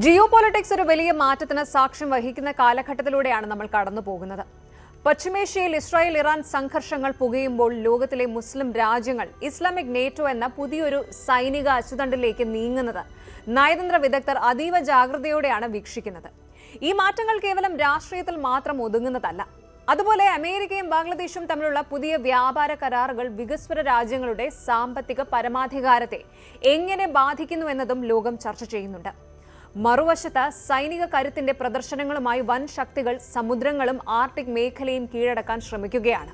Geopolitics ഒരു വലിയ മാറ്റത്തിന് സാക്ഷ്യം വഹിക്കുന്ന കാലഘട്ടത്തിലൂടെയാണ് നമ്മൾ കടന്നു പോകുന്നത്. പശ്ചിമേഷ്യയിൽ ഇസ്രായേൽ ഇറാൻ സംഘർഷങ്ങൾ പുകയുമ്പോൾ ലോകത്തിലെ മുസ്ലിം രാജ്യങ്ങൾ ഇസ്ലാമിക് നേറ്റോ എന്ന പുതിയൊരു സൈനിക അച്ചുതണ്ടിലേക്ക് നീങ്ങുന്നത് നയതന്ത്ര വിദഗ്ധർ അതീവ ജാഗ്രതയോടെയാണ് വീക്ഷിക്കുന്നത്. ഈ മാറ്റങ്ങൾ കേവലം രാഷ്ട്രീയത്തിൽ മാത്രം ഒതുങ്ങുന്നതല്ല. അതുപോലെ അമേരിക്കയും ബംഗ്ലാദേശും തമ്മിലുള്ള പുതിയ വ്യാപാര കരാറുകൾ വികസ്വര രാജ്യങ്ങളുടെ സാമ്പത്തിക പരമാധികാരത്തെ എങ്ങനെ ബാധിക്കുന്നുവെന്നതും ലോകം ചർച്ച ചെയ്യുന്നുണ്ട്. മറുവശത്ത് സൈനിക കരുത്തിന്റെ പ്രദർശനങ്ങളുമായി വൻ ശക്തികൾ സമുദ്രങ്ങളും ആർട്ടിക് മേഖലയും കീഴടക്കാൻ ശ്രമിക്കുകയാണ്.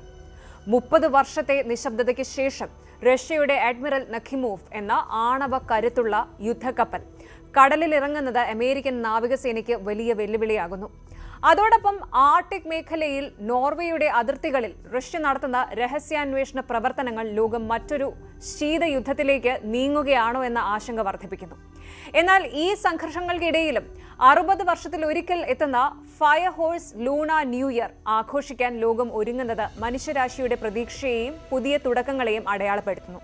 30 വർഷത്തെ നിശബ്ദതയ്ക്ക് ശേഷം റഷ്യയുടെ അഡ്മിറൽ നഖിമോവ് എന്ന ആണവ കരുത്തുള്ള യുദ്ധക്കപ്പൽ കടലിലിറങ്ങുന്നത് അമേരിക്കൻ നാവികസേനയ്ക്ക് വലിയ വെല്ലുവിളിയാകുന്നു. അതോടൊപ്പം ആർട്ടിക് മേഖലയിൽ നോർവേയുടെ അതിർത്തികളിൽ റഷ്യ നടത്തുന്ന രഹസ്യാന്വേഷണ പ്രവർത്തനങ്ങൾ ലോകം മറ്റൊരു ശീതയുദ്ധത്തിലേക്ക് നീങ്ങുകയാണോ എന്ന ആശങ്ക വർദ്ധിപ്പിക്കുന്നു. എന്നാൽ ഈ സംഘർഷങ്ങൾക്കിടയിലും 60 വർഷത്തിലൊരിക്കൽ എത്തുന്ന fire horse Luna new year ആഘോഷിക്കാൻ ലോകം ഒരുങ്ങുന്നത് മനുഷ്യരാശിയുടെ പ്രതീക്ഷയെയും പുതിയ തുടക്കങ്ങളെയും അടയാളപ്പെടുത്തുന്നു.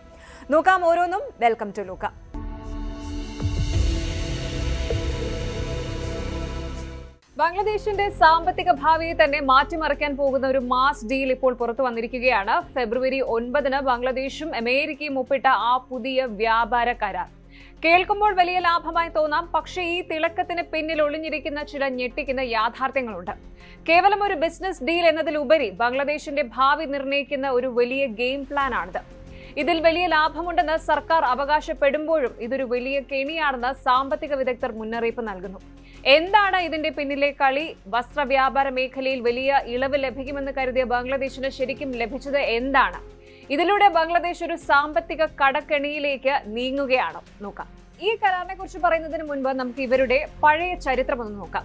നോക്കാം ഓരോന്നും. വെൽക്കം ടു ലൂക്ക. ബംഗ്ലാദേശിന്റെ സാമ്പത്തിക ഭാവിയെ തന്നെ മാറ്റിമറിക്കാൻ പോകുന്ന ഒരു മാസ് ഡീൽ ഇപ്പോൾ പുറത്തു വന്നിരിക്കുകയാണ്. ഫെബ്രുവരി 9-ന് ബംഗ്ലാദേശും അമേരിക്കയും ഒപ്പിട്ട ആ പുതിയ വ്യാപാര കരാർ കേൾക്കുമ്പോൾ വലിയ ലാഭമായി തോന്നാം. പക്ഷേ ഈ തിളക്കത്തിന് പിന്നിൽ ഒളിഞ്ഞിരിക്കുന്ന ചില ഞെട്ടിക്കുന്ന യാഥാർത്ഥ്യങ്ങളുണ്ട്. കേവലം ഒരു ബിസിനസ് ഡീൽ എന്നതിലുപരി ബംഗ്ലാദേശിന്റെ ഭാവി നിർണ്ണയിക്കുന്ന ഒരു വലിയ ഗെയിം പ്ലാൻ ആണിത്. ഇതിൽ വലിയ ലാഭമുണ്ടെന്ന് സർക്കാർ അവകാശപ്പെടുമ്പോഴും ഇതൊരു വലിയ കെണിയാണെന്ന് സാമ്പത്തിക വിദഗ്ധർ മുന്നറിയിപ്പ് നൽകുന്നു. എന്താണ് ഇതിന്റെ പിന്നിലെ കളി? വസ്ത്ര വ്യാപാര മേഖലയിൽ വലിയ ഇളവ് ലഭിക്കുമെന്ന് കരുതിയ ബംഗ്ലാദേശിന് ശരിക്കും ലഭിച്ചത് എന്താണ്? ഇതിലൂടെ ബംഗ്ലാദേശ് ഒരു സാമ്പത്തിക കടക്കെണിയിലേക്ക് നീങ്ങുകയാണോ? നോക്കാം. ഈ കരാറിനെ കുറിച്ച് പറയുന്നതിന് മുൻപ് നമുക്ക് ഇവരുടെ പഴയ ചരിത്രം ഒന്ന് നോക്കാം.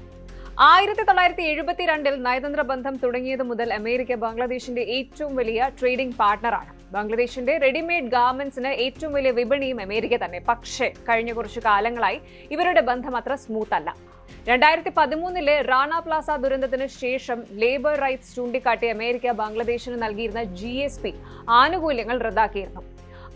1972-ൽ നയതന്ത്ര ബന്ധം തുടങ്ങിയത് മുതൽ അമേരിക്ക ബംഗ്ലാദേശിന്റെ ഏറ്റവും വലിയ ട്രേഡിംഗ് പാർട്ണറാണ്. ബംഗ്ലാദേശിന്റെ റെഡിമെയ്ഡ് ഗാർമെന്റ്സിന് ഏറ്റവും വലിയ വിപണിയും അമേരിക്ക തന്നെ. പക്ഷേ കഴിഞ്ഞ കുറച്ചു കാലങ്ങളായി ഇവരുടെ ബന്ധം അത്ര സ്മൂത്ത് അല്ല. 2013-ലെ റാണ പ്ലാസ ദുരന്തത്തിന് ശേഷം ലേബർ റൈറ്റ്സ് ചൂണ്ടിക്കാട്ടി അമേരിക്ക ബംഗ്ലാദേശിന് നൽകിയിരുന്ന GSP ആനുകൂല്യങ്ങൾ റദ്ദാക്കിയിരുന്നു.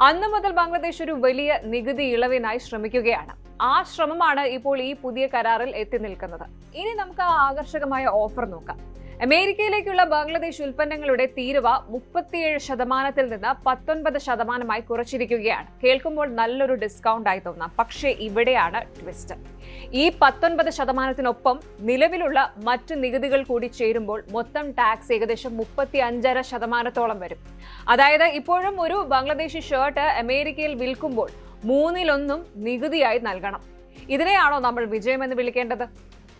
അന്നു മുതൽ ബംഗ്ലാദേശ് ഒരു വലിയ നികുതി ഇളവിനായി ശ്രമിക്കുകയാണ്. ആ ശ്രമമാണ് ഇപ്പോൾ ഈ പുതിയ കരാറിൽ എത്തി നിൽക്കുന്നത്. ഇനി നമുക്ക് ആ ആകർഷകമായ ഓഫർ നോക്കാം. അമേരിക്കയിലേക്കുള്ള ബംഗ്ലാദേശ് ഉൽപ്പന്നങ്ങളുടെ തീരുവ 37%-ൽ നിന്ന് 19%-ആയി കുറച്ചിരിക്കുകയാണ്. കേൾക്കുമ്പോൾ നല്ലൊരു ഡിസ്കൗണ്ട് ആയി തോന്നാം. പക്ഷേ ഇവിടെയാണ് ട്വിസ്റ്റ്. ഈ 19%-നൊപ്പം നിലവിലുള്ള മറ്റു നികുതികൾ കൂടി ചേരുമ്പോൾ മൊത്തം ടാക്സ് ഏകദേശം 35.5%-ഓളം വരും. അതായത് ഇപ്പോഴും ഒരു ബംഗ്ലാദേശി ഷർട്ട് അമേരിക്കയിൽ വിൽക്കുമ്പോൾ 1/3 നികുതിയായി നൽകണം. ഇതിനെയാണോ നമ്മൾ വിജയമെന്ന് വിളിക്കേണ്ടത്?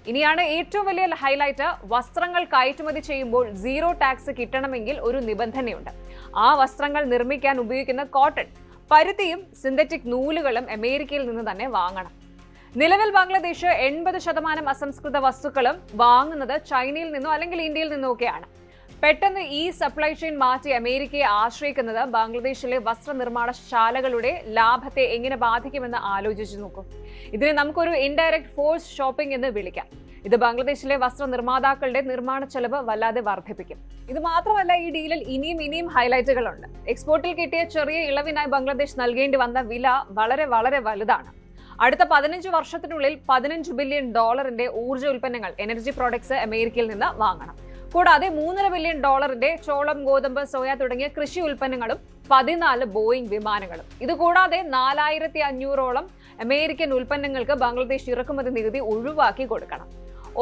ഇനിയാണ് ഏറ്റവും വലിയ ഹൈലൈറ്റ്. വസ്ത്രങ്ങൾ കയറ്റുമതി ചെയ്യുമ്പോൾ 0 ടാക്സ് കിട്ടണമെങ്കിൽ ഒരു നിബന്ധനയുണ്ട്. ആ വസ്ത്രങ്ങൾ നിർമ്മിക്കാൻ ഉപയോഗിക്കുന്ന കോട്ടൺ, പരുത്തിയും സിന്തറ്റിക് നൂലുകളും അമേരിക്കയിൽ നിന്ന് തന്നെ വാങ്ങണം. നിലവിൽ ബംഗ്ലാദേശ് 80% അസംസ്കൃത വസ്തുക്കളും വാങ്ങുന്നത് ചൈനയിൽ നിന്നോ അല്ലെങ്കിൽ ഇന്ത്യയിൽ നിന്നോ ഒക്കെയാണ്. പെട്ടെന്ന് ഈ സപ്ലൈ ചെയിൻ മാറ്റി അമേരിക്കയെ ആശ്രയിക്കുന്നത് ബംഗ്ലാദേശിലെ വസ്ത്രനിർമ്മാണശാലകളുടെ ലാഭത്തെ എങ്ങനെ ബാധിക്കുമെന്ന് ആലോചിച്ചു നോക്കൂ. ഇതിനെ നമുക്കൊരു ഇൻഡയറക്ട് ഫോഴ്സ് ഷോപ്പിംഗ് എന്ന് വിളിക്കാം. ഇത് ബംഗ്ലാദേശിലെ വസ്ത്ര നിർമ്മാതാക്കളുടെ നിർമ്മാണ ചെലവ് വല്ലാതെ വർദ്ധിപ്പിക്കും. ഇത് മാത്രമല്ല, ഈ ഡീലിൽ ഇനിയും ഹൈലൈറ്റുകളുണ്ട്. എക്സ്പോർട്ടിൽ കിട്ടിയ ചെറിയ ഇളവിനായി ബംഗ്ലാദേശ് നൽകേണ്ടി വന്ന വില വളരെ വളരെ വലുതാണ്. അടുത്ത 15 വർഷത്തിനുള്ളിൽ $15 ബില്യൺ ഊർജ്ജ ഉൽപ്പന്നങ്ങൾ, എനർജി പ്രോഡക്ട്സ് അമേരിക്കയിൽ നിന്ന് വാങ്ങണം. കൂടാതെ $3.5 ബില്യൺ ചോളം, ഗോതമ്പ്, സോയ തുടങ്ങിയ കൃഷി ഉൽപ്പന്നങ്ങളും 14 ബോയിംഗ് വിമാനങ്ങളും. ഇതുകൂടാതെ 4500-ഓളം അമേരിക്കൻ ഉൽപ്പന്നങ്ങൾക്ക് ബംഗ്ലാദേശ് ഇറക്കുമതി നികുതി ഒഴിവാക്കി കൊടുക്കണം.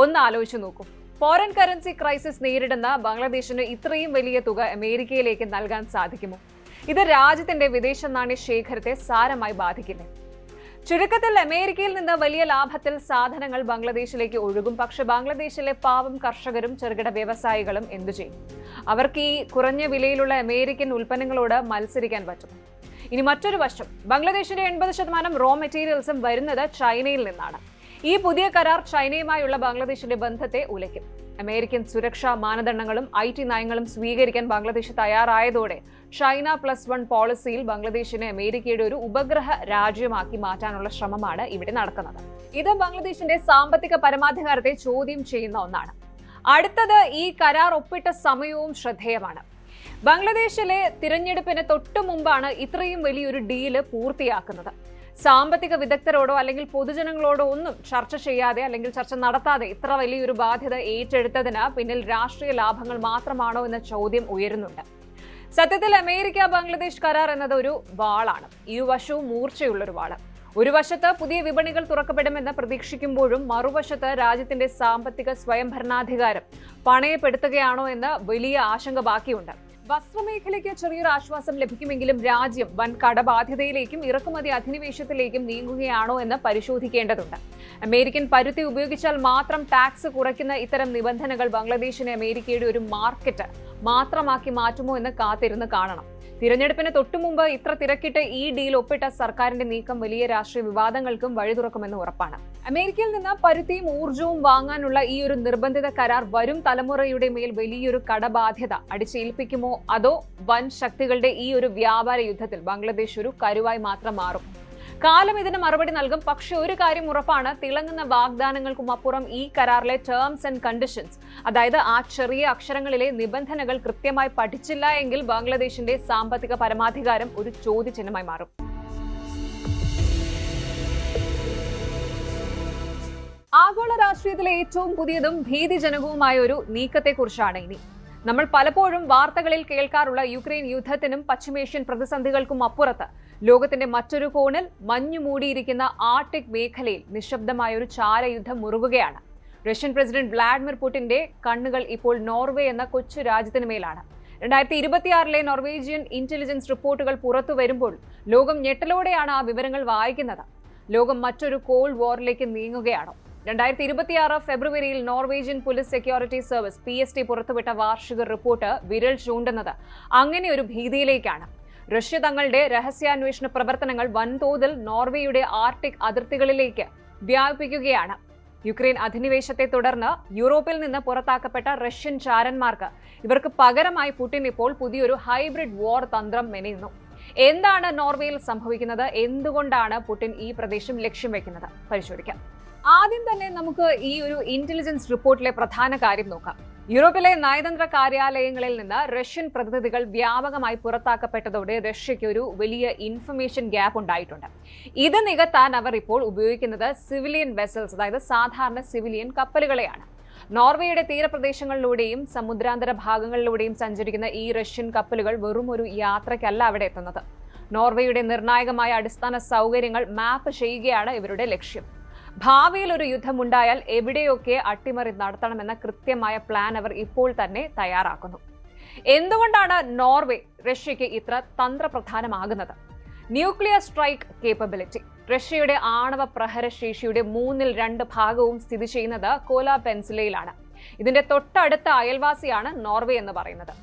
ഒന്ന് ആലോചിച്ചു നോക്കൂ. ഫോറിൻ കറൻസി ക്രൈസിസ് നേരിടുന്ന ബംഗ്ലാദേശിന് ഇത്രയും വലിയ തുക അമേരിക്കയിലേക്ക് നൽകാൻ സാധിക്കുമോ? ഇത് രാജ്യത്തിന്റെ വിദേശ നാണ്യ ശേഖരത്തെ സാരമായി ബാധിക്കില്ലേ? ചുരുക്കത്തിൽ അമേരിക്കയിൽ നിന്ന് വലിയ ലാഭത്തിൽ സാധനങ്ങൾ ബംഗ്ലാദേശിലേക്ക് ഒഴുകും. പക്ഷെ ബംഗ്ലാദേശിലെ പാവം കർഷകരും ചെറുകിട വ്യവസായികളും എന്തു ചെയ്യും? അവർക്ക് ഈ കുറഞ്ഞ വിലയിലുള്ള അമേരിക്കൻ ഉൽപ്പന്നങ്ങളോട് മത്സരിക്കാൻ പറ്റും. ഇനി മറ്റൊരു വശം, ബംഗ്ലാദേശിന്റെ 80% റോ മെറ്റീരിയൽസും വരുന്നത് ചൈനയിൽ നിന്നാണ്. ഈ പുതിയ കരാർ ചൈനയുമായുള്ള ബംഗ്ലാദേശിന്റെ ബന്ധത്തെ ഉലയ്ക്കും. അമേരിക്കൻ സുരക്ഷാ മാനദണ്ഡങ്ങളും IT നയങ്ങളും സ്വീകരിക്കാൻ ബംഗ്ലാദേശ് തയ്യാറായതോടെ ചൈന +1 പോളിസിയിൽ ബംഗ്ലാദേശിനെ അമേരിക്കയുടെ ഒരു ഉപഗ്രഹ രാജ്യമാക്കി മാറ്റാനുള്ള ശ്രമമാണ് ഇവിടെ നടക്കുന്നത്. ഇത് ബംഗ്ലാദേശിന്റെ സാമ്പത്തിക പരമാധികാരത്തെ ചോദ്യം ചെയ്യുന്ന ഒന്നാണ്. അടുത്തത്, ഈ കരാർ ഒപ്പിട്ട സമയവും ശ്രദ്ധേയമാണ്. ബംഗ്ലാദേശിലെ തിരഞ്ഞെടുപ്പിന് തൊട്ടു മുമ്പാണ് ഇത്രയും വലിയൊരു ഡീല് പൂർത്തിയാക്കുന്നത്. സാമ്പത്തിക വിദഗ്ധരോടോ അല്ലെങ്കിൽ പൊതുജനങ്ങളോടോ ഒന്നും ചർച്ച ചെയ്യാതെ അല്ലെങ്കിൽ ചർച്ച നടത്താതെ ഇത്ര വലിയൊരു ബാധ്യത ഏറ്റെടുത്തതിന് പിന്നിൽ രാഷ്ട്രീയ ലാഭങ്ങൾ മാത്രമാണോ എന്ന ചോദ്യം ഉയരുന്നുണ്ട്. സത്യത്തിൽ അമേരിക്ക ബംഗ്ലാദേശ് കരാർ എന്നത് ഒരു വാളാണ്. ഇരുവശവും മൂർച്ചയുള്ളൊരു വാള്. ഒരു വശത്ത് പുതിയ വിപണികൾ തുറക്കപ്പെടുമെന്ന് പ്രതീക്ഷിക്കുമ്പോഴും മറുവശത്ത് രാജ്യത്തിന്റെ സാമ്പത്തിക സ്വയംഭരണാധികാരം പണയപ്പെടുത്തുകയാണോ എന്ന വലിയ ആശങ്ക ബാക്കിയുണ്ട്. വസ്ത്രമേഖലയ്ക്ക് ചെറിയൊരു ആശ്വാസം ലഭിക്കുമെങ്കിലും രാജ്യം വൻ കടബാധ്യതയിലേക്കും ഇറക്കുമതി അധിനിവേശത്തിലേക്കും നീങ്ങുകയാണോ എന്ന് പരിശോധിക്കേണ്ടതുണ്ട്. അമേരിക്കൻ പരുത്തി ഉപയോഗിച്ചാൽ മാത്രം ടാക്സ് കുറയ്ക്കുന്ന ഇത്തരം നിബന്ധനകൾ ബംഗ്ലാദേശിനെ അമേരിക്കയുടെ ഒരു മാർക്കറ്റ് മാത്രമാക്കി മാറ്റുമോ എന്ന് കാത്തിരുന്ന് കാണണം. തിരഞ്ഞെടുപ്പിന് തൊട്ടുമുമ്പ് ഇത്ര തിരക്കിട്ട് ഈ ഡീൽ ഒപ്പിട്ട സർക്കാരിന്റെ നീക്കം വലിയ രാഷ്ട്രീയ വിവാദങ്ങൾക്കും വഴി തുറക്കുമെന്ന് ഉറപ്പാണ്. അമേരിക്കയിൽ നിന്ന് പരുത്തിയും ഊർജവും വാങ്ങാനുള്ള ഈ ഒരു നിർബന്ധിത കരാർ വരും തലമുറയുടെ മേൽ വലിയൊരു കടബാധ്യത അടിച്ചേൽപ്പിക്കുമോ അതോ വൻ ശക്തികളുടെ ഈ ഒരു വ്യാപാര യുദ്ധത്തിൽ ബംഗ്ലാദേശ് ഒരു കരുവായി മാത്രം മാറും? കാലം ഇതിന് മറുപടി നൽകും. പക്ഷെ ഒരു കാര്യം ഉറപ്പാണ്, തിളങ്ങുന്ന വാഗ്ദാനങ്ങൾക്കും അപ്പുറം ഈ കരാറിലെ ടേംസ് ആൻഡ് കണ്ടീഷൻസ്, അതായത് ആ ചെറിയ അക്ഷരങ്ങളിലെ നിബന്ധനകൾ കൃത്യമായി പഠിച്ചില്ല എങ്കിൽ ബംഗ്ലാദേശിന്റെ സാമ്പത്തിക പരമാധികാരം ഒരു ചോദ്യചിഹ്നമായി മാറും. ആഗോള രാഷ്ട്രീയത്തിലെ ഏറ്റവും പുതിയതും ഭീതിജനകവുമായ ഒരു നീക്കത്തെക്കുറിച്ചാണ് ഇനി. നമ്മൾ പലപ്പോഴും വാർത്തകളിൽ കേൾക്കാറുള്ള യുക്രൈൻ യുദ്ധത്തിനും പശ്ചിമേഷ്യൻ പ്രതിസന്ധികൾക്കും അപ്പുറത്ത് ലോകത്തിന്റെ മറ്റൊരു കോണിൽ മഞ്ഞു മൂടിയിരിക്കുന്ന ആർട്ടിക് മേഖലയിൽ നിശബ്ദമായ ഒരു ചാരയുദ്ധം മുറുകുകയാണ്. റഷ്യൻ പ്രസിഡന്റ് വ്ളാഡിമിർ പുടിന്റെ കണ്ണുകൾ ഇപ്പോൾ നോർവേ എന്ന കൊച്ചു രാജ്യത്തിന് മേലാണ്. 2026 നോർവേജിയൻ ഇന്റലിജൻസ് റിപ്പോർട്ടുകൾ പുറത്തു വരുമ്പോൾ ലോകം ഞെട്ടലോടെയാണ് ആ വിവരങ്ങൾ വായിക്കുന്നത്. ലോകം മറ്റൊരു കോൾഡ് വാറിലേക്ക് നീങ്ങുകയാണോ? 2026 ഫെബ്രുവരിയിൽ Norwegian police security service PST പുറത്തുവിട്ട വാർഷിക റിപ്പോർട്ട് വിരൽ ചൂണ്ടുന്നത് അങ്ങനെ ഒരു ഭീതിയിലേക്കാണ്. റഷ്യ തങ്ങളുടെ രഹസ്യാന്വേഷണ പ്രവർത്തനങ്ങൾ വൻതോതിൽ നോർവേയുടെ ആർട്ടിക് അതിർത്തികളിലേക്ക് വ്യാപിപ്പിക്കുകയാണ്. യുക്രൈൻ അധിനിവേശത്തെ തുടർന്ന് യൂറോപ്പിൽ നിന്ന് പുറത്താക്കപ്പെട്ട റഷ്യൻ ചാരന്മാർക്ക് ഇവർക്ക് പകരമായി പുടിൻ ഇപ്പോൾ പുതിയൊരു ഹൈബ്രിഡ് വാർ തന്ത്രം മെനയുന്നു. എന്താണ് നോർവേയിൽ സംഭവിക്കുന്നത്? എന്തുകൊണ്ടാണ് പുടിൻ ഈ പ്രദേശം ലക്ഷ്യം വെക്കുന്നത്? പരിശോധിക്കാം. ആദ്യം തന്നെ നമുക്ക് ഈ ഒരു ഇന്റലിജൻസ് റിപ്പോർട്ടിലെ പ്രധാന കാര്യം നോക്കാം. യൂറോപ്പിലെ നയതന്ത്ര കാര്യാലയങ്ങളിൽ നിന്ന് റഷ്യൻ പ്രതിനിധികൾ വ്യാപകമായി പുറത്താക്കപ്പെട്ടതോടെ റഷ്യയ്ക്ക് ഒരു വലിയ ഇൻഫർമേഷൻ ഗ്യാപ്പ് ഉണ്ടായിട്ടുണ്ട്. ഇത് നികത്താൻ അവർ ഇപ്പോൾ ഉപയോഗിക്കുന്നത് സിവിലിയൻ വെസൽസ്, അതായത് സാധാരണ സിവിലിയൻ കപ്പലുകളെയാണ്. നോർവേയുടെ തീരപ്രദേശങ്ങളിലൂടെയും സമുദ്രാന്തര ഭാഗങ്ങളിലൂടെയും സഞ്ചരിക്കുന്ന ഈ റഷ്യൻ കപ്പലുകൾ വെറും ഒരു യാത്രയ്ക്കല്ല അവിടെ എത്തുന്നത്. നോർവേയുടെ നിർണായകമായ അടിസ്ഥാന സൗകര്യങ്ങൾ മാപ്പ് ചെയ്യുകയാണ് ഇവരുടെ ലക്ഷ്യം. ഭാവിയിൽ ഒരു യുദ്ധമുണ്ടായാൽ എവിടെയൊക്കെ അട്ടിമറി നടത്തണമെന്ന കൃത്യമായ പ്ലാൻ അവർ ഇപ്പോൾ തന്നെ തയ്യാറാക്കുന്നു. എന്തുകൊണ്ടാണ് നോർവേ റഷ്യയ്ക്ക് ഇത്ര തന്ത്രപ്രധാനമാകുന്നത്? Nuclear strike capability. റഷ്യയുടെ ആണവ പ്രഹരശേഷിയുടെ 2/3 ഭാഗവും സ്ഥിതി ചെയ്യുന്നത് കോല പെൻസിലയിലാണ്. ഇതിന്റെ തൊട്ടടുത്ത അയൽവാസിയാണ് നോർവേ എന്ന് പറയുന്നത്.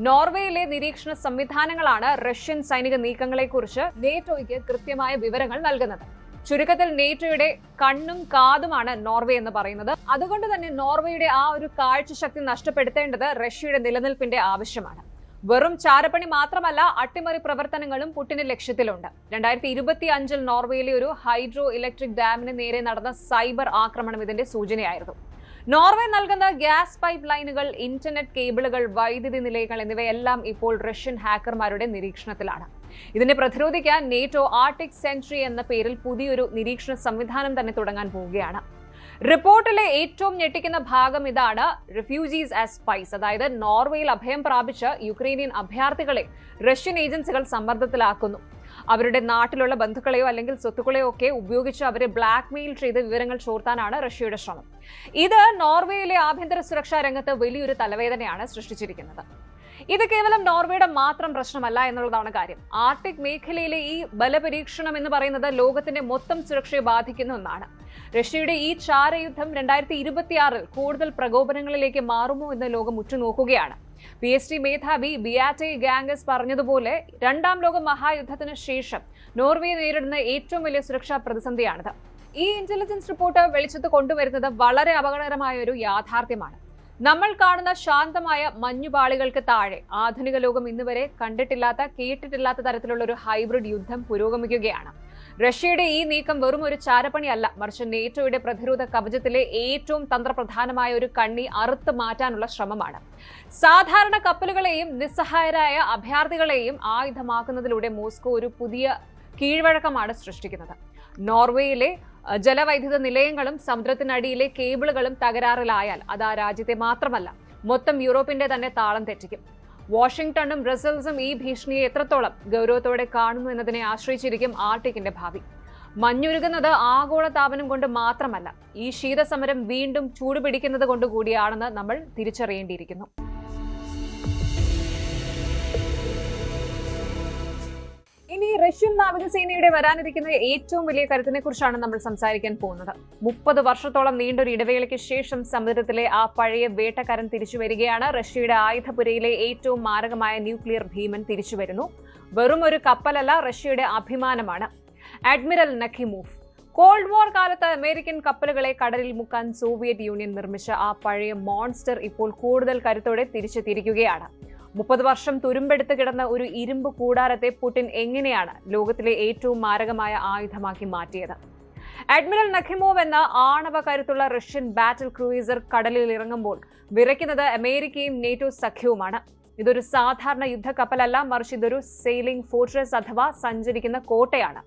നോർവേയിലെ നിരീക്ഷണ സംവിധാനങ്ങളാണ് റഷ്യൻ സൈനിക നീക്കങ്ങളെക്കുറിച്ച് നേറ്റോയ്ക്ക് കൃത്യമായ വിവരങ്ങൾ നൽകുന്നത്. ചുരുക്കത്തിൽ നേറ്റോയുടെ കണ്ണും കാതുമാണ് നോർവേ എന്ന് പറയുന്നത്. അതുകൊണ്ട് തന്നെ നോർവേയുടെ ആ ഒരു കാഴ്ചശക്തി നഷ്ടപ്പെടുത്തേണ്ടത് റഷ്യയുടെ നിലനിൽപ്പിന്റെ ആവശ്യമാണ്. വെറും ചാരപ്പണി മാത്രമല്ല, അട്ടിമറി പ്രവർത്തനങ്ങളും പുടിന്റെ ലക്ഷ്യത്തിലുണ്ട്. 2025 നോർവേയിലെ ഒരു ഹൈഡ്രോ ഇലക്ട്രിക് ഡാമിന് നേരെ നടന്ന സൈബർ ആക്രമണം ഇതിന്റെ സൂചനയായിരുന്നു. നോർവേ നൽകുന്ന ഗ്യാസ് പൈപ്പ് ലൈനുകൾ, ഇന്റർനെറ്റ് കേബിളുകൾ, വൈദ്യുതി നിലയങ്ങൾ എന്നിവയെല്ലാം ഇപ്പോൾ റഷ്യൻ ഹാക്കർമാരുടെ നിരീക്ഷണത്തിലാണ്. ഇതിനെ പ്രതിരോധിക്കാൻ നേറ്റോ ആർട്ടിക് സെൻട്രി എന്ന പേരിൽ പുതിയൊരു നിരീക്ഷണ സംവിധാനം തന്നെ തുടങ്ങാൻ പോവുകയാണ്. റിപ്പോർട്ടിലെ ഏറ്റവും ഞെട്ടിക്കുന്ന ഭാഗം ഇതാണ്: റിഫ്യൂജീസ് ആസ് സ്പൈസ്, അതായത് നോർവേയിൽ അഭയം പ്രാപിച്ച യുക്രൈനിയൻ അഭയാർത്ഥികളെ റഷ്യൻ ഏജൻസികൾ സമ്മർദ്ദത്തിലാക്കുന്നു. അവരുടെ നാട്ടിലുള്ള ബന്ധുക്കളെയോ അല്ലെങ്കിൽ സ്വത്തുക്കളെയോ ഒക്കെ ഉപയോഗിച്ച് അവരെ ബ്ലാക്ക്മെയിൽ ചെയ്ത് വിവരങ്ങൾ ചോർത്താനാണ് റഷ്യയുടെ ശ്രമം. ഇത് നോർവേയിലെ ആഭ്യന്തര സുരക്ഷാ രംഗത്ത് വലിയൊരു തലവേദനയാണ് സൃഷ്ടിച്ചിരിക്കുന്നത്. ഇത് കേവലം നോർവേയുടെ മാത്രം പ്രശ്നമല്ല എന്നുള്ളതാണ് കാര്യം. ആർട്ടിക് മേഖലയിലെ ഈ ബലപരീക്ഷണം എന്ന് പറയുന്നത് ലോകത്തിന്റെ മൊത്തം സുരക്ഷയെ ബാധിക്കുന്ന ഒന്നാണ്. റഷ്യയുടെ ഈ ചാരയുദ്ധം 2026 കൂടുതൽ പ്രകോപനങ്ങളിലേക്ക് മാറുമോ എന്ന് ലോകം ഉറ്റുനോക്കുകയാണ്. PST മേധാവി ബിയാറ്റെ ഗാംഗസ് പറഞ്ഞതുപോലെ 2ാം ലോക മഹായുദ്ധത്തിന് ശേഷം നോർവേ നേരിടുന്ന ഏറ്റവും വലിയ സുരക്ഷാ പ്രതിസന്ധിയാണിത്. ഈ ഇന്റലിജൻസ് റിപ്പോർട്ട് വെളിച്ചത്ത് കൊണ്ടുവരുന്നത് വളരെ അപകടകരമായ ഒരു യാഥാർത്ഥ്യമാണ്. നമ്മൾ കാണുന്ന ശാന്തമായ മഞ്ഞുപാളികൾക്ക് താഴെ ആധുനിക ലോകം ഇന്നുവരെ കണ്ടിട്ടില്ലാത്ത, കേട്ടിട്ടില്ലാത്ത തരത്തിലുള്ള ഒരു ഹൈബ്രിഡ് യുദ്ധം പുരോഗമിക്കുകയാണ്. റഷ്യയുടെ ഈ നീക്കം വെറും ഒരു ചാരപ്പണിയല്ല, മറിച്ച് നേറ്റോയുടെ പ്രതിരോധ കവചത്തിലെ ഏറ്റവും തന്ത്രപ്രധാനമായ ഒരു കണ്ണി അറുത്ത് മാറ്റാനുള്ള ശ്രമമാണ്. സാധാരണ കപ്പലുകളെയും നിസ്സഹായരായ അഭയാർത്ഥികളെയും ആയുധമാക്കുന്നതിലൂടെ മോസ്കോ ഒരു പുതിയ കീഴ്വഴക്കമാണ് സൃഷ്ടിക്കുന്നത്. നോർവേയിലെ ജലവൈദ്യുത നിലയങ്ങളും സമുദ്രത്തിനടിയിലെ കേബിളുകളും തകരാറിലായാൽ അത് ആ രാജ്യത്തെ മാത്രമല്ല, മൊത്തം യൂറോപ്പിന്റെ തന്നെ താളം തെറ്റിക്കും. വാഷിംഗ്ടണും ബ്രസൽസും ഈ ഭീഷണിയെ എത്രത്തോളം ഗൗരവത്തോടെ കാണുന്നു എന്നതിനെ ആശ്രയിച്ചിരിക്കും ആർട്ടിക്കിന്റെ ഭാവി. മഞ്ഞുരുകുന്നത് ആഗോളതാപനം കൊണ്ട് മാത്രമല്ല, ഈ ശീതസമരം വീണ്ടും ചൂടുപിടിക്കുന്നത് കൊണ്ട് കൂടിയാണെന്ന് നമ്മൾ തിരിച്ചറിയേണ്ടിയിരിക്കുന്നു. ഇനി റഷ്യൻ നാവികസേനയുടെ വരാനിരിക്കുന്ന ഏറ്റവും വലിയ കരുത്തിനെ കുറിച്ചാണ് നമ്മൾ സംസാരിക്കാൻ പോകുന്നത്. 30 വർഷത്തോളം നീണ്ടൊരു ഇടവേളയ്ക്ക് ശേഷം സമുദ്രത്തിലെ ആ പഴയ വേട്ടക്കാരൻ തിരിച്ചു വരികയാണ്. റഷ്യയുടെ ആയുധപുരയിലെ ഏറ്റവും മാരകമായ ന്യൂക്ലിയർ ഭീമൻ തിരിച്ചു വരുന്നു. വെറും ഒരു കപ്പലല്ല, റഷ്യയുടെ അഭിമാനമാണ്. അഡ്മിറൽ നഖിമോവ്. കോൾഡ് വാർ കാലത്ത് അമേരിക്കൻ കപ്പലുകളെ കടലിൽ മുക്കാൻ സോവിയറ്റ് യൂണിയൻ നിർമ്മിച്ച ആ പഴയ മോൺസ്റ്റർ ഇപ്പോൾ കൂടുതൽ കരുത്തോടെ തിരിച്ചെത്തിയിരിക്കുകയാണ്. 30 വർഷം തുരുമ്പെടുത്ത് കിടന്ന ഒരു ഇരുമ്പ് കൂടാരത്തെ പുടിൻ എങ്ങനെയാണ് ലോകത്തിലെ ഏറ്റവും മാരകമായ ആയുധമാക്കി മാറ്റിയത്? അഡ്മിറൽ നഖിമോവ് എന്ന ആണവ കരുത്തുള്ള റഷ്യൻ ബാറ്റിൽ ക്രൂയിസർ കടലിൽ ഇറങ്ങുമ്പോൾ വിറയ്ക്കുന്നത് അമേരിക്കയും നേറ്റോ സഖ്യവുമാണ്. ഇതൊരു സാധാരണ യുദ്ധക്കപ്പലല്ല, മറിച്ച് ഇതൊരു സെയിലിംഗ് ഫോർട്രസ് അഥവാ സഞ്ചരിക്കുന്ന കോട്ടയാണ്.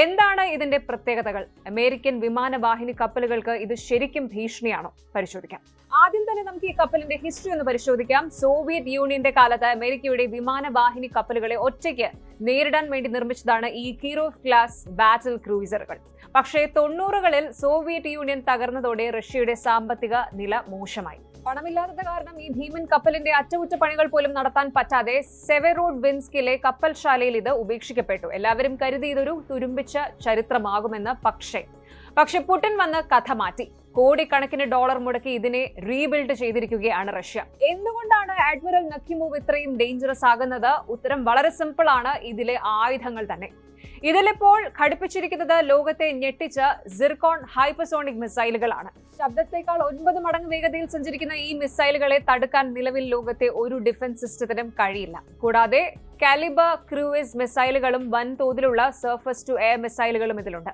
എന്താണ് ഇതിന്റെ പ്രത്യേകതകൾ? അമേരിക്കൻ വിമാനവാഹിനി കപ്പലുകൾക്ക് ഇത് ശരിക്കും ഭീഷണിയാണോ? പരിശോധിക്കാം. ആദ്യം തന്നെ നമുക്ക് ഈ കപ്പലിന്റെ ഹിസ്റ്ററി ഒന്ന് പരിശോധിക്കാം. സോവിയറ്റ് യൂണിയന്റെ കാലത്ത് അമേരിക്കയുടെ വിമാനവാഹിനി കപ്പലുകളെ ഒറ്റയ്ക്ക് നേരിടാൻ വേണ്ടി നിർമ്മിച്ചതാണ് ഈ കീറോവ് ക്ലാസ് ബാറ്റിൽ ക്രൂയിസറുകൾ. പക്ഷേ 90കളിൽ സോവിയറ്റ് യൂണിയൻ തകർന്നതോടെ റഷ്യയുടെ സാമ്പത്തിക നില മോശമായി. പണമില്ലാത്തത് കാരണം ഈ ഭീമൻ കപ്പലിന്റെ അറ്റകുറ്റപ്പണികൾ പോലും നടത്താൻ പറ്റാതെ സെവെറോഡ്വിൻസ്കിലെ കപ്പൽശാലയിൽ ഇത് ഉപേക്ഷിക്കപ്പെട്ടു. എല്ലാവരും കരുതി ഇതൊരു തുരുമ്പിച്ച ചരിത്രമാകുമെന്ന്. പക്ഷേ പുടിൻ വന്ന് കഥ മാറ്റി. കോടിക്കണക്കിന് ഡോളർ മുടക്കി ഇതിനെ റീബിൽഡ് ചെയ്തിരിക്കുകയാണ് റഷ്യ. എന്തുകൊണ്ടാണ് അഡ്മിറൽ നഖിമോവ് ഇത്രയും ഡേഞ്ചറസ് ആകുന്നത്? ഉത്തരം വളരെ സിമ്പിൾ ആണ്. ഇതിലെ ആയുധങ്ങൾ തന്നെ. ഇതിലിപ്പോൾ ഘടിപ്പിച്ചിരിക്കുന്നത് ലോകത്തെ ഞെട്ടിച്ച സിർക്കോൺ ഹൈപ്പർസോണിക് മിസൈലുകളാണ്. ശബ്ദത്തേക്കാൾ 9 മടങ്ങ് വേഗതയിൽ സഞ്ചരിക്കുന്ന ഈ മിസൈലുകളെ തടുക്കാൻ നിലവിൽ ലോകത്തെ ഒരു ഡിഫൻസ് സിസ്റ്റത്തിനും കഴിയില്ല. കൂടാതെ കാലിബർ ക്രൂയിസ് മിസൈലുകളും വൻതോതിലുള്ള സർഫസ് ടു എയർ മിസൈലുകളും ഇതിലുണ്ട്.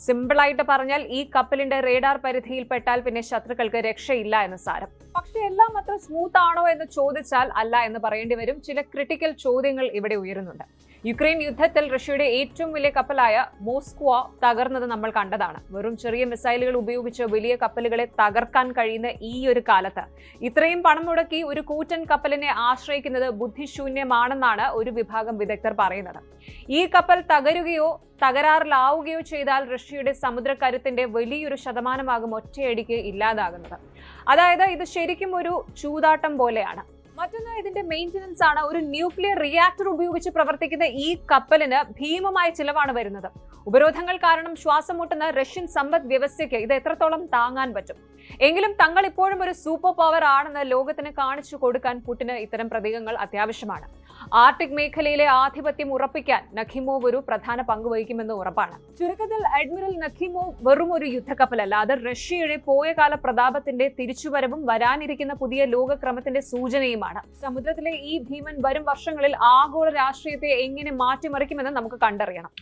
സിമ്പിളായിട്ട് പറഞ്ഞാൽ ഈ കപ്പലിന്റെ റേഡാർ പരിധിയിൽപ്പെട്ടാൽ പിന്നെ ശത്രുക്കൾക്ക് രക്ഷയില്ല എന്ന് സാരം. പക്ഷെ എല്ലാം അത്ര സ്മൂത്ത് ആണോ എന്ന് ചോദിച്ചാൽ അല്ല എന്ന് പറയേണ്ടി വരും. ചില ക്രിട്ടിക്കൽ ചോദ്യങ്ങൾ ഇവിടെ ഉയരുന്നുണ്ട്. യുക്രൈൻ യുദ്ധത്തിൽ റഷ്യയുടെ ഏറ്റവും വലിയ കപ്പലായ മോസ്ക്വ തകർന്നത് നമ്മൾ കണ്ടതാണ്. വെറും ചെറിയ മിസൈലുകൾ ഉപയോഗിച്ച് വലിയ കപ്പലുകളെ തകർക്കാൻ കഴിയുന്ന ഈ ഒരു കാലത്ത് ഇത്രയും പണം മുടക്കി ഒരു കൂറ്റൻ കപ്പലിനെ ആശ്രയിക്കുന്നത് ബുദ്ധിശൂന്യമാണെന്നാണ് ഒരു വിഭാഗം വിദഗ്ധർ പറയുന്നത്. ഈ കപ്പൽ തകരുകയോ തകരാറിലാവുകയോ ചെയ്താൽ റഷ്യയുടെ സമുദ്രക്കരുത്തിന്റെ വലിയൊരു ശതമാനമാകും ഒറ്റയടിക്ക് ഇല്ലാതാകുന്നത്. അതായത് ഇത് ശരിക്കും ഒരു ചൂതാട്ടം പോലെയാണ്. മറ്റൊന്ന് ഇതിന്റെ മെയിൻ്റനൻസ് ആണ്. ഒരു ന്യൂക്ലിയർ റിയാക്ടർ ഉപയോഗിച്ച് പ്രവർത്തിക്കുന്ന ഈ കപ്പലിന് ഭീമമായ ചിലവാണ് വരുന്നത്. ഉപരോധങ്ങൾ കാരണം ശ്വാസം മുട്ടുന്ന റഷ്യൻ സമ്പദ് വ്യവസ്ഥയ്ക്ക് ഇത് എത്രത്തോളം താങ്ങാൻ പറ്റും? എങ്കിലും തങ്ങൾ ഇപ്പോഴും ഒരു സൂപ്പർ പവർ ആണെന്ന് ലോകത്തിന് കാണിച്ചു കൊടുക്കാൻ പുടിന് ഇത്തരം പ്രതീകങ്ങൾ അത്യാവശ്യമാണ്. ആർട്ടിക് മേഖലയിലെ ആധിപത്യം ഉറപ്പിക്കാൻ നഖിമോവ് ഒരു പ്രധാന പങ്ക് വഹിക്കുമെന്ന് ഉറപ്പാണ്. ചുരുക്കത്തിൽ അഡ്മിറൽ നഖിമോവ് വെറും ഒരു യുദ്ധക്കപ്പലല്ല, അത് റഷ്യയുടെ പോയകാല പ്രതാപത്തിന്റെ തിരിച്ചുവരവും വരാനിരിക്കുന്ന പുതിയ ലോകക്രമത്തിന്റെ സൂചനയുമാണ്. സമുദ്രത്തിലെ ഈ ഭീമൻ വരും വർഷങ്ങളിൽ ആഗോള രാഷ്ട്രീയത്തെ എങ്ങനെ മാറ്റിമറിക്കുമെന്ന് നമുക്ക് കണ്ടറിയണം.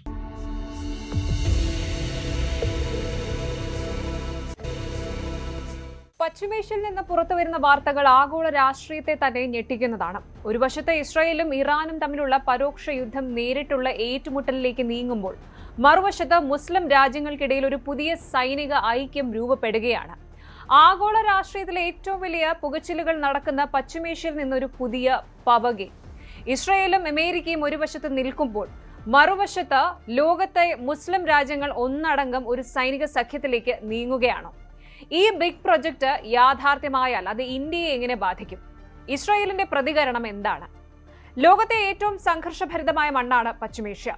പശ്ചിമേഷ്യയിൽ നിന്ന് പുറത്തുവരുന്ന വാർത്തകൾ ആഗോള രാഷ്ട്രീയത്തെ തന്നെ ഞെട്ടിക്കുന്നതാണ്. ഒരു വശത്ത് ഇസ്രായേലും ഇറാനും തമ്മിലുള്ള പരോക്ഷ യുദ്ധം നേരിട്ടുള്ള ഏറ്റുമുട്ടലിലേക്ക് നീങ്ങുമ്പോൾ മറുവശത്ത് മുസ്ലിം രാജ്യങ്ങൾക്കിടയിൽ ഒരു പുതിയ സൈനിക ഐക്യം രൂപപ്പെടുകയാണ്. ആഗോള രാഷ്ട്രീയത്തിലെ ഏറ്റവും വലിയ പുകച്ചിലുകൾ നടക്കുന്ന പശ്ചിമേഷ്യയിൽ നിന്നൊരു പുതിയ പവകെ. ഇസ്രായേലും അമേരിക്കയും ഒരു വശത്ത് നിൽക്കുമ്പോൾ മറുവശത്ത് ലോകത്തെ മുസ്ലിം രാജ്യങ്ങൾ ഒന്നടങ്കം ഒരു സൈനിക സഖ്യത്തിലേക്ക് നീങ്ങുകയാണോ? ഈ ബിഗ് പ്രൊജക്ട് യാഥാർത്ഥ്യമായാൽ അത് ഇന്ത്യയെ എങ്ങനെ ബാധിക്കും? ഇസ്രായേലിന്റെ പ്രതികരണം എന്താണ്? ലോകത്തെ ഏറ്റവും സംഘർഷഭരിതമായ മണ്ണാണ് പശ്ചിമേഷ്യ.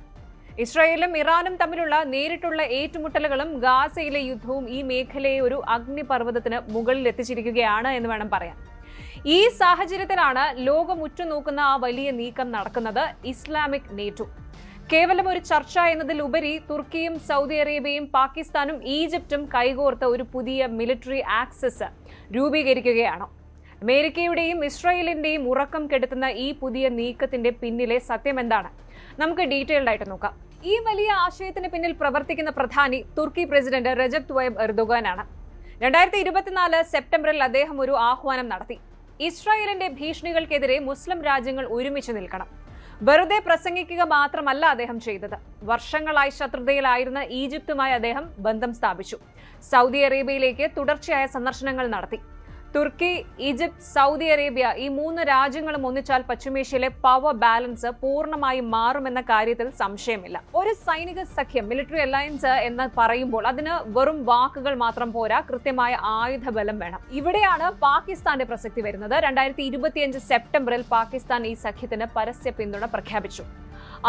ഇസ്രായേലും ഇറാനും തമ്മിലുള്ള നേരിട്ടുള്ള ഏറ്റുമുട്ടലുകളും ഗാസയിലെ യുദ്ധവും ഈ മേഖലയെ ഒരു അഗ്നിപർവ്വതത്തിന് മുകളിൽ എത്തിച്ചിരിക്കുകയാണ് എന്ന് വേണം പറയാൻ. ഈ സാഹചര്യത്തിലാണ് ലോകം ഉറ്റുനോക്കുന്ന ആ വലിയ നീക്കം നടക്കുന്നത്, ഇസ്ലാമിക് നേറ്റോ. കേവലം ഒരു ചർച്ച എന്നതിലുപരി തുർക്കിയും സൗദി അറേബ്യയും പാകിസ്ഥാനും ഈജിപ്തും കൈകോർത്ത ഒരു പുതിയ മിലിറ്ററി ആക്സസ് രൂപീകരിക്കുകയാണ്. അമേരിക്കയുടെയും ഇസ്രായേലിന്റെയും ഉറക്കം കെടുത്തുന്ന ഈ പുതിയ നീക്കത്തിന്റെ പിന്നിലെ സത്യം എന്താണ്? നമുക്ക് ഡീറ്റെയിൽഡ് ആയിട്ട് നോക്കാം. ഈ വലിയ ആശയത്തിന് പിന്നിൽ പ്രവർത്തിക്കുന്ന പ്രധാനി തുർക്കി പ്രസിഡന്റ് റജബ് ത്വയ്യിബ് എർദോഗാനാണ്. 2024 സെപ്റ്റംബറിൽ അദ്ദേഹം ഒരു ആഹ്വാനം നടത്തി. ഇസ്രായേലിന്റെ ഭീഷണികൾക്കെതിരെ മുസ്ലിം രാജ്യങ്ങൾ ഒരുമിച്ച് നിൽക്കണം. വെറുതെ പ്രസംഗിക്കുക മാത്രമല്ല അദ്ദേഹം ചെയ്തത്. വർഷങ്ങളായി ശത്രുതയിലായിരുന്ന ഈജിപ്തുമായി അദ്ദേഹം ബന്ധം സ്ഥാപിച്ചു. സൗദി അറേബ്യയിലേക്ക് തുടർച്ചയായ സന്ദർശനങ്ങൾ നടത്തി. തുർക്കി, ഈജിപ്ത്, സൗദി അറേബ്യ ഈ 3 രാജ്യങ്ങളും ഒന്നിച്ചാൽ പശ്ചിമേഷ്യയിലെ പവർ ബാലൻസ് പൂർണ്ണമായും മാറുമെന്ന കാര്യത്തിൽ സംശയമില്ല. ഒരു സൈനിക സഖ്യം, മിലിറ്ററി അലയൻസ് എന്ന് പറയുമ്പോൾ അതിന് വെറും വാക്കുകൾ മാത്രം പോരാ, കൃത്യമായ ആയുധബലം വേണം. ഇവിടെയാണ് പാകിസ്ഥാന്റെ പ്രസക്തി വരുന്നത്. 2025 സെപ്റ്റംബറിൽ പാകിസ്ഥാൻ ഈ സഖ്യത്തിന് പരസ്യ പിന്തുണ പ്രഖ്യാപിച്ചു.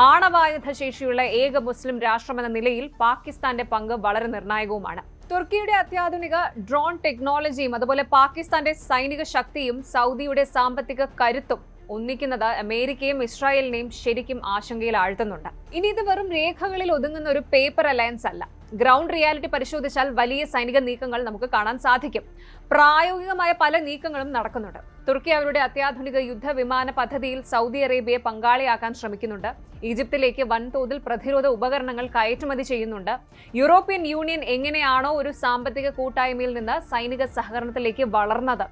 ആണവായുധ ശേഷിയുള്ള ഏക മുസ്ലിം രാഷ്ട്രമെന്ന നിലയിൽ പാകിസ്ഥാന്റെ പങ്ക് വളരെ നിർണായകവുമാണ്. തുർക്കിയുടെ അത്യാധുനിക ഡ്രോൺ ടെക്നോളജിയും അതുപോലെ പാകിസ്ഥാന്റെ സൈനിക ശക്തിയും സൗദിയുടെ സാമ്പത്തിക കരുത്തും ഒന്നിക്കുന്നത് അമേരിക്കയും ഇസ്രായേലിനെയും ശരിക്കും ആശങ്കയിൽ ആഴ്ത്തുന്നുണ്ട്. ഇനി ഇത് വെറും രേഖകളിൽ ഒതുങ്ങുന്ന ഒരു പേപ്പർ അലയൻസ് അല്ല. ഗ്രൗണ്ട് റിയാലിറ്റി പരിശോധിച്ചാൽ വലിയ സൈനിക നീക്കങ്ങൾ നമുക്ക് കാണാൻ സാധിക്കും. പ്രായോഗികമായ പല നീക്കങ്ങളും നടക്കുന്നുണ്ട്. തുർക്കി അവരുടെ അത്യാധുനിക യുദ്ധവിമാന പദ്ധതിയിൽ സൗദി അറേബ്യയെ പങ്കാളിയാക്കാൻ ശ്രമിക്കുന്നുണ്ട്. ഈജിപ്തിലേക്ക് വൻതോതിൽ പ്രതിരോധ ഉപകരണങ്ങൾ കയറ്റുമതി ചെയ്യുന്നുണ്ട്. യൂറോപ്യൻ യൂണിയൻ എങ്ങനെയാണോ ഒരു സാമ്പത്തിക കൂട്ടായ്മയിൽ നിന്ന് സൈനിക സഹകരണത്തിലേക്ക് വളർന്നത്,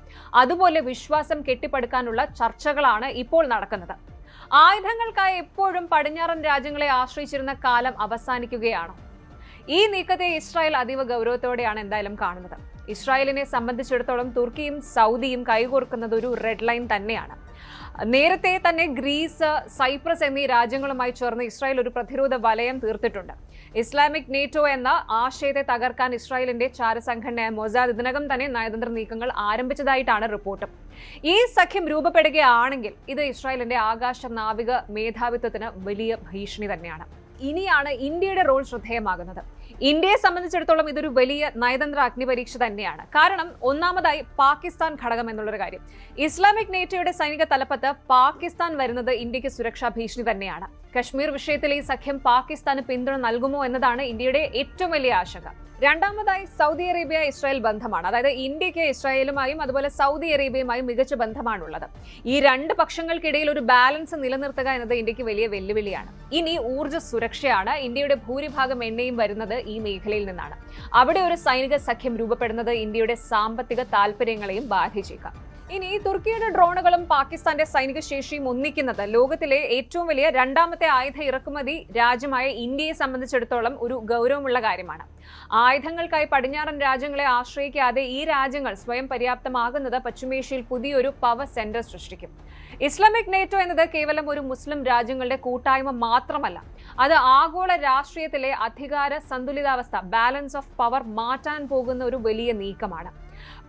അതുപോലെ വിശ്വാസം കെട്ടിപ്പടുക്കാനുള്ള ചർച്ചകളാണ് ഇപ്പോൾ നടക്കുന്നത്. ആയുധങ്ങൾക്കായി എപ്പോഴും പടിഞ്ഞാറൻ രാജ്യങ്ങളെ ആശ്രയിച്ചിരുന്ന കാലം അവസാനിക്കുകയാണ്. ഈ നീക്കത്തെ ഇസ്രായേൽ അതീവ ഗൗരവത്തോടെയാണ് എന്തായാലും കാണുന്നത്. ഇസ്രായേലിനെ സംബന്ധിച്ചിടത്തോളം തുർക്കിയും സൗദിയും കൈകോർക്കുന്നത് ഒരു റെഡ് ലൈൻ തന്നെയാണ്. നേരത്തെ തന്നെ ഗ്രീസ്, സൈപ്രസ് എന്നീ രാജ്യങ്ങളുമായി ചേർന്ന് ഇസ്രായേൽ ഒരു പ്രതിരോധ വലയം തീർത്തിട്ടുണ്ട്. ഇസ്ലാമിക് നേറ്റോ എന്ന ആശയത്തെ തകർക്കാൻ ഇസ്രായേലിന്റെ ചാരസംഘടനയായ മൊസാദ് ഇതിനകം തന്നെ നയതന്ത്ര നീക്കങ്ങൾ ആരംഭിച്ചതായിട്ടാണ് റിപ്പോർട്ട്. ഈ സഖ്യം രൂപപ്പെടുകയാണെങ്കിൽ ഇത് ഇസ്രായേലിന്റെ ആകാശ നാവിക മേധാവിത്വത്തിന് വലിയ ഭീഷണി തന്നെയാണ്. ഇനിയാണ് ഇന്ത്യയുടെ റോൾ ശ്രദ്ധേയമാകുന്നത്. ഇന്ത്യയെ സംബന്ധിച്ചിടത്തോളം ഇതൊരു വലിയ നയതന്ത്ര അഗ്നിപരീക്ഷ തന്നെയാണ്. കാരണം ഒന്നാമതായി പാകിസ്ഥാൻ ഘടകം എന്നുള്ളൊരു കാര്യം. ഇസ്ലാമിക് നേറ്റോയുടെ സൈനിക തലപ്പത്ത് പാകിസ്ഥാൻ വരുന്നത് ഇന്ത്യക്ക് സുരക്ഷാ ഭീഷണി തന്നെയാണ്. കശ്മീർ വിഷയത്തിൽ ഈ സഖ്യം പാകിസ്ഥാന് പിന്തുണ നൽകുമോ എന്നതാണ് ഇന്ത്യയുടെ ഏറ്റവും വലിയ ആശങ്ക. രണ്ടാമതായി സൗദി അറേബ്യ ഇസ്രായേൽ ബന്ധമാണ്. അതായത് ഇന്ത്യക്ക് ഇസ്രായേലുമായും അതുപോലെ സൗദി അറേബ്യയുമായും മികച്ച ബന്ധമാണുള്ളത്. ഈ 2 പക്ഷങ്ങൾക്കിടയിൽ ഒരു ബാലൻസ് നിലനിർത്തുക എന്നത് ഇന്ത്യക്ക് വലിയ വെല്ലുവിളിയാണ്. ഇനി ഊർജ്ജ സുരക്ഷയാണ്. ഇന്ത്യയുടെ ഭൂരിഭാഗം എണ്ണയും വരുന്നത് ഈ മേഖലയിൽ നിന്നാണ്. അവിടെ ഒരു സൈനിക സഖ്യം രൂപപ്പെടുന്നത് ഇന്ത്യയുടെ സാമ്പത്തിക താൽപര്യങ്ങളെയും ബാധിച്ചേക്കാം. ഇനി തുർക്കിയുടെ ഡ്രോണുകളും പാകിസ്ഥാന്റെ സൈനിക ശേഷിയും ഒന്നിക്കുന്നത് ലോകത്തിലെ ഏറ്റവും വലിയ 2ാമത്തെ ആയുധ ഇറക്കുമതി രാജ്യമായ ഇന്ത്യയെ സംബന്ധിച്ചിടത്തോളം ഒരു ഗൗരവമുള്ള കാര്യമാണ്. ആയുധങ്ങൾക്കായി പടിഞ്ഞാറൻ രാജ്യങ്ങളെ ആശ്രയിക്കാതെ ഈ രാജ്യങ്ങൾ സ്വയം പര്യാപ്തമാകുന്നത് പശ്ചിമേഷ്യയിൽ പുതിയൊരു പവർ സെന്റർ സൃഷ്ടിക്കും. ഇസ്ലാമിക് നേറ്റോ എന്നത് കേവലം ഒരു മുസ്ലിം രാജ്യങ്ങളുടെ കൂട്ടായ്മ മാത്രമല്ല, അത് ആഗോള രാഷ്ട്രീയത്തിലെ അധികാര സന്തുലിതാവസ്ഥ, ബാലൻസ് ഓഫ് പവർ മാറ്റാൻ പോകുന്ന ഒരു വലിയ നീക്കമാണ്.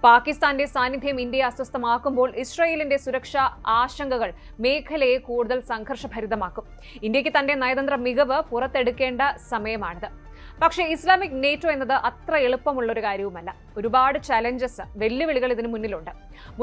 പാകിസ്ഥാന്റെ സാന്നിധ്യം ഇന്ത്യയെ അസ്വസ്ഥമാക്കുമ്പോൾ ഇസ്രായേലിന്റെ സുരക്ഷാ ആശങ്കകൾ മേഖലയെ കൂടുതൽ സംഘർഷഭരിതമാക്കും. ഇന്ത്യക്ക് തന്റെ നയതന്ത്ര മികവ് പുറത്തെടുക്കേണ്ട സമയമാണിത്. പക്ഷേ ഇസ്ലാമിക് നേറ്റോ എന്നത് അത്ര എളുപ്പമുള്ള ഒരു കാര്യവുമല്ല. ഒരുപാട് ചലഞ്ചസ്, വെല്ലുവിളികൾ ഇതിനു മുന്നിലുണ്ട്.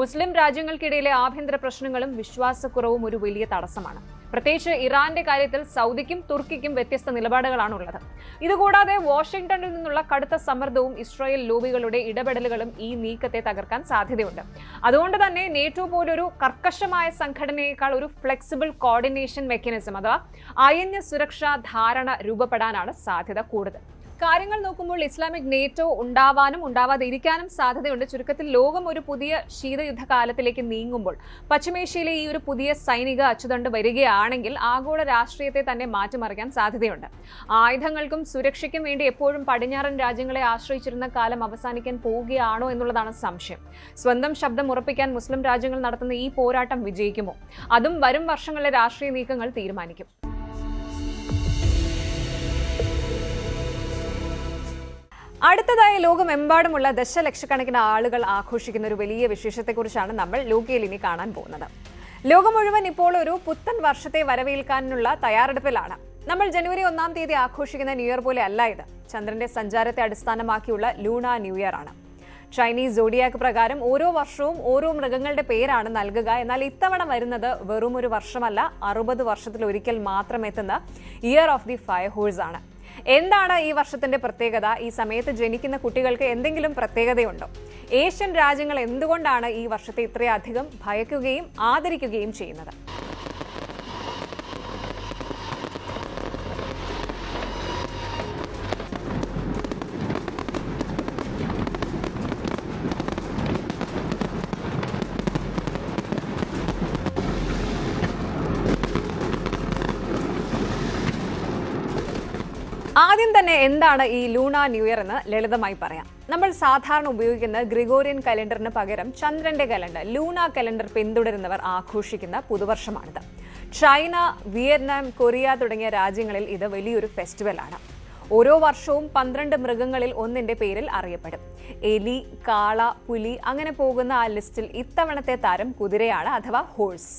മുസ്ലിം രാജ്യങ്ങൾക്കിടയിലെ ആഭ്യന്തര പ്രശ്നങ്ങളും വിശ്വാസക്കുറവും ഒരു വലിയ തടസ്സമാണ്. പ്രത്യേകിച്ച് ഇറാന്റെ കാര്യത്തിൽ സൗദിക്കും തുർക്കിക്കും വ്യത്യസ്ത നിലപാടുകളാണുള്ളത്. ഇതുകൂടാതെ വാഷിംഗ്ടണിൽ നിന്നുള്ള കടുത്ത സമ്മർദ്ദവും ഇസ്രായേൽ ലോബികളുടെ ഇടപെടലുകളും ഈ നീക്കത്തെ തകർക്കാൻ സാധ്യതയുണ്ട്. അതുകൊണ്ട് തന്നെ നേറ്റോ പോലൊരു കർക്കശമായ സംഘടനയേക്കാൾ ഒരു ഫ്ലെക്സിബിൾ കോർഡിനേഷൻ മെക്കാനിസം അഥവാ അയഞ്ഞ സുരക്ഷാ ധാരണ രൂപപ്പെടാനാണ് സാധ്യത കൂടുതൽ. കാര്യങ്ങൾ നോക്കുമ്പോൾ ഇസ്ലാമിക് നേറ്റോ ഉണ്ടാവാനും ഉണ്ടാവാതിരിക്കാനും സാധ്യതയുണ്ട്. ചുരുക്കത്തിൽ ലോകം ഒരു പുതിയ ശീതയുദ്ധകാലത്തിലേക്ക് നീങ്ങുമ്പോൾ പശ്ചിമേഷ്യയിലെ ഈ ഒരു പുതിയ സൈനിക അച്ചുതണ്ട് വരികയാണെങ്കിൽ ആഗോള രാഷ്ട്രീയത്തെ തന്നെ മാറ്റിമറിക്കാൻ സാധ്യതയുണ്ട്. ആയുധങ്ങൾക്കും സുരക്ഷയ്ക്കും വേണ്ടി എപ്പോഴും പടിഞ്ഞാറൻ രാജ്യങ്ങളെ ആശ്രയിച്ചിരുന്ന കാലം അവസാനിക്കാൻ പോവുകയാണോ എന്നുള്ളതാണ് സംശയം. സ്വന്തം ശബ്ദം ഉറപ്പിക്കാൻ മുസ്ലിം രാജ്യങ്ങൾ നടത്തുന്ന ഈ പോരാട്ടം വിജയിക്കുമോ? അതും വരും വർഷങ്ങളിലെ രാഷ്ട്രീയ നീക്കങ്ങൾ തീരുമാനിക്കും. അടുത്തതായി ലോകമെമ്പാടുമുള്ള ദശലക്ഷക്കണക്കിന് ആളുകൾ ആഘോഷിക്കുന്ന ഒരു വലിയ വിശേഷത്തെക്കുറിച്ചാണ് നമ്മൾ ലോകയിൽ ഇനി കാണാൻ പോകുന്നത്. ലോകം മുഴുവൻ ഇപ്പോൾ ഒരു പുത്തൻ വർഷത്തെ വരവേൽക്കാനുള്ള തയ്യാറെടുപ്പിലാണ്. നമ്മൾ ജനുവരി 1-ാം തീയതി ആഘോഷിക്കുന്ന ന്യൂ ഇയർ പോലെ അല്ല ഇത്. ചന്ദ്രന്റെ സഞ്ചാരത്തെ അടിസ്ഥാനമാക്കിയുള്ള ലൂണ ന്യൂ ഇയർ ആണ്. ചൈനീസ് സോഡിയാക് പ്രകാരം ഓരോ വർഷവും ഓരോ മൃഗങ്ങളുടെ പേരാണ് നൽകുക. എന്നാൽ ഇത്തവണ വരുന്നത് വെറും ഒരു വർഷമല്ല, 60 വർഷത്തിലൊരിക്കൽ മാത്രം എത്തുന്ന year of the fire horse ആണ്. എന്താണ് ഈ വർഷത്തിന്റെ പ്രത്യേകത? ഈ സമയത്ത് ജനിക്കുന്ന കുട്ടികൾക്ക് എന്തെങ്കിലും പ്രത്യേകതയുണ്ടോ? ഏഷ്യൻ രാജ്യങ്ങൾ എന്തുകൊണ്ടാണ് ഈ വർഷത്തെ ഇത്രയധികം ഭയക്കുകയും ആദരിക്കുകയും ചെയ്യുന്നത്? ആദ്യം തന്നെ എന്താണ് ഈ ലൂണ ന്യൂ ഇയർ എന്ന് ലളിതമായി പറയാം. നമ്മൾ സാധാരണ ഉപയോഗിക്കുന്ന ഗ്രിഗോറിയൻ കലണ്ടറിന് പകരം ചന്ദ്രന്റെ കലണ്ടർ ലൂണ കലണ്ടർ പിന്തുടരുന്നവർ ആഘോഷിക്കുന്ന പുതുവർഷമാണിത്. ചൈന, വിയറ്റ്നാം, കൊറിയ തുടങ്ങിയ രാജ്യങ്ങളിൽ ഇത് വലിയൊരു ഫെസ്റ്റിവലാണ്. ഓരോ വർഷവും 12 മൃഗങ്ങളിൽ ഒന്നിന്റെ പേരിൽ അറിയപ്പെടും. എലി, കാള, പുലി അങ്ങനെ പോകുന്ന ആ ലിസ്റ്റിൽ ഇത്തവണത്തെ താരം കുതിരയാണ്, അഥവാ ഹോഴ്സ്.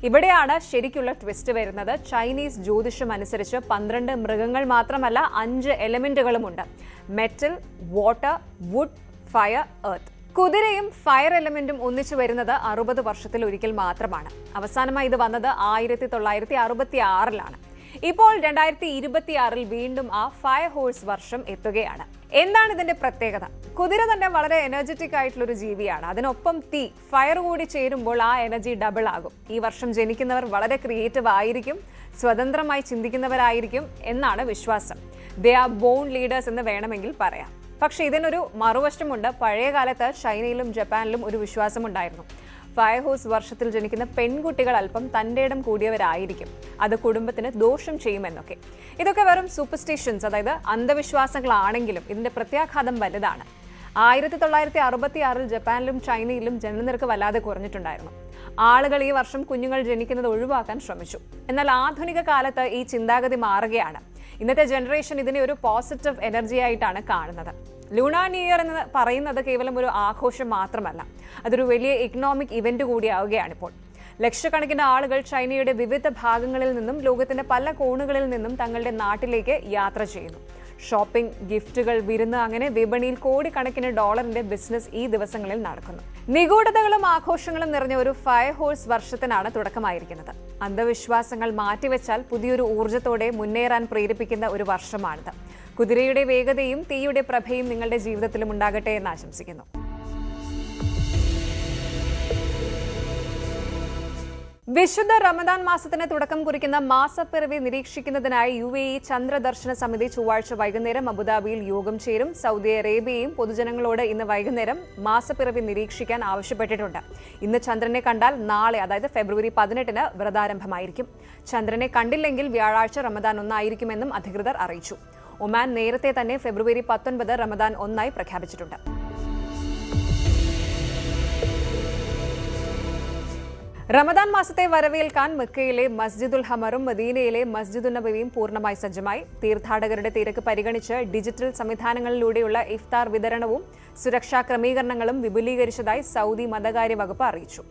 ഇവിടെയാണ് ശരിക്കുള്ള ട്വിസ്റ്റ് വരുന്നത്. ചൈനീസ് ജ്യോതിഷം അനുസരിച്ച് 12 മൃഗങ്ങൾ മാത്രമല്ല 5 എലമെന്റുകളുമുണ്ട്: metal, water, wood, fire, earth. കുതിരയും ഫയർ എലമെന്റും ഒന്നിച്ചു വരുന്നത് 60 വർഷത്തിൽ ഒരിക്കൽ മാത്രമാണ്. അവസാനമായി ഇത് വന്നത് 1966-ലാണ്. ഇപ്പോൾ 2026-ൽ വീണ്ടും ആ ഫയർ ഹോഴ്സ് വർഷം എത്തുകയാണ്. എന്താണ് ഇതിന്റെ പ്രത്യേകത? കുതിര തന്നെ വളരെ എനർജറ്റിക് ആയിട്ടുള്ള ഒരു ജീവിയാണ്. അതിനൊപ്പം തീ, ഫയർ കൂടി ചേരുമ്പോൾ ആ എനർജി ഡബിൾ ആകും. ഈ വർഷം ജനിക്കുന്നവർ വളരെ ക്രിയേറ്റീവ് ആയിരിക്കും, സ്വതന്ത്രമായി ചിന്തിക്കുന്നവരായിരിക്കും എന്നാണ് വിശ്വാസം. ദേ ആർ ബോൺ ലീഡേഴ്സ് എന്ന് വേണമെങ്കിൽ പറയാം. പക്ഷെ ഇതിനൊരു മറുവശമുണ്ട്. പഴയ കാലത്ത് ചൈനയിലും ജപ്പാനിലും ഒരു വിശ്വാസമുണ്ടായിരുന്നു. ഫയർ ഹോഴ്സ് വർഷത്തിൽ ജനിക്കുന്ന പെൺകുട്ടികൾ അല്പം തന്റേടം കൂടിയവരായിരിക്കും, അത് കുടുംബത്തിന് ദോഷം ചെയ്യുമെന്നൊക്കെ. ഇതൊക്കെ വെറും സൂപ്പർസ്റ്റിഷൻസ്, അതായത് അന്ധവിശ്വാസങ്ങളാണെങ്കിലും ഇതിന്റെ പ്രത്യാഘാതം വലുതാണ്. 1966-ൽ ജപ്പാനിലും ചൈനയിലും ജനനനിരക്ക് വല്ലാതെ കുറഞ്ഞിട്ടുണ്ടായിരുന്നു. ആളുകൾ ഈ വർഷം കുഞ്ഞുങ്ങൾ ജനിക്കുന്നത് ഒഴിവാക്കാൻ ശ്രമിച്ചു. എന്നാൽ ആധുനിക കാലത്ത് ഈ ചിന്താഗതി മാറുകയാണ്. ഇന്നത്തെ ജനറേഷൻ ഇതിനെ ഒരു പോസിറ്റീവ് എനർജി ആയിട്ടാണ് കാണുന്നത്. ലൂണ ന്യൂ ഇയർ എന്ന് പറയുന്നത് കേവലം ഒരു ആഘോഷം മാത്രമല്ല, അതൊരു വലിയ ഇക്കണോമിക് ഇവന്റ് കൂടിയാവുകയാണിപ്പോൾ. ലക്ഷക്കണക്കിന് ആളുകൾ ചൈനയുടെ വിവിധ ഭാഗങ്ങളിൽ നിന്നും ലോകത്തിന്റെ പല കോണുകളിൽ നിന്നും തങ്ങളുടെ നാട്ടിലേക്ക് യാത്ര ചെയ്യുന്നു. ഷോപ്പിംഗ്, ഗിഫ്റ്റുകൾ, വിരുന്ന്, അങ്ങനെ വിപണിയിൽ കോടിക്കണക്കിന് ഡോളറിന്റെ ബിസിനസ് ഈ ദിവസങ്ങളിൽ നടക്കുന്നു. നിഗൂഢതകളും ആഘോഷങ്ങളും നിറഞ്ഞ ഒരു ഫയർ ഹോഴ്സ് വർഷത്തിനാണ് തുടക്കമായിരിക്കുന്നത്. അന്ധവിശ്വാസങ്ങൾ മാറ്റിവെച്ചാൽ പുതിയൊരു ഊർജ്ജത്തോടെ മുന്നേറാൻ പ്രേരിപ്പിക്കുന്ന ഒരു വർഷമാണിത്. കുതിരയുടെ വേഗതയും തീയുടെ പ്രഭയും നിങ്ങളുടെ ജീവിതത്തിലും ഉണ്ടാകട്ടെ എന്ന് ആശംസിക്കുന്നു. വിശുദ്ധ റമദാൻ മാസത്തിന് തുടക്കം കുറിക്കുന്ന മാസപ്പിറവി നിരീക്ഷിക്കുന്നതിനായി UAE ചന്ദ്രദർശന സമിതി ചൊവ്വാഴ്ച വൈകുന്നേരം അബുദാബിയിൽ യോഗം ചേരും. സൗദി അറേബ്യയും പൊതുജനങ്ങളോട് ഇന്ന് വൈകുന്നേരം മാസപ്പിറവി നിരീക്ഷിക്കാൻ ആവശ്യപ്പെട്ടിട്ടുണ്ട്. ഇന്ന് ചന്ദ്രനെ കണ്ടാൽ നാളെ, അതായത് ഫെബ്രുവരി 18-ന് വ്രതാരംഭമായിരിക്കും. ചന്ദ്രനെ കണ്ടില്ലെങ്കിൽ വ്യാഴാഴ്ച റമദാൻ 1 ആയിരിക്കുമെന്നും അധികൃതർ അറിയിച്ചു. ഒമാൻ നേരത്തെ തന്നെ ഫെബ്രുവരി 19 റമദാൻ 1 പ്രഖ്യാപിച്ചിട്ടുണ്ട്. റമദാൻ മാസത്തെ വരവേൽക്കാൻ മക്കയിലെ മസ്ജിദുൽ ഹമറും മദീനയിലെ മസ്ജിദുൻ നബവിയും പൂർണ്ണമായി സജ്ജമായി. തീർത്ഥാടകരുടെ തിരക്ക് പരിഗണിച്ച് ഡിജിറ്റൽ സംവിധാനങ്ങളിലൂടെയുള്ള ഇഫ്താർ വിതരണവും സുരക്ഷാ ക്രമീകരണങ്ങളും വിപുലീകരിച്ചതായി സൗദി മതകാര്യ വകുപ്പ് അറിയിച്ചു.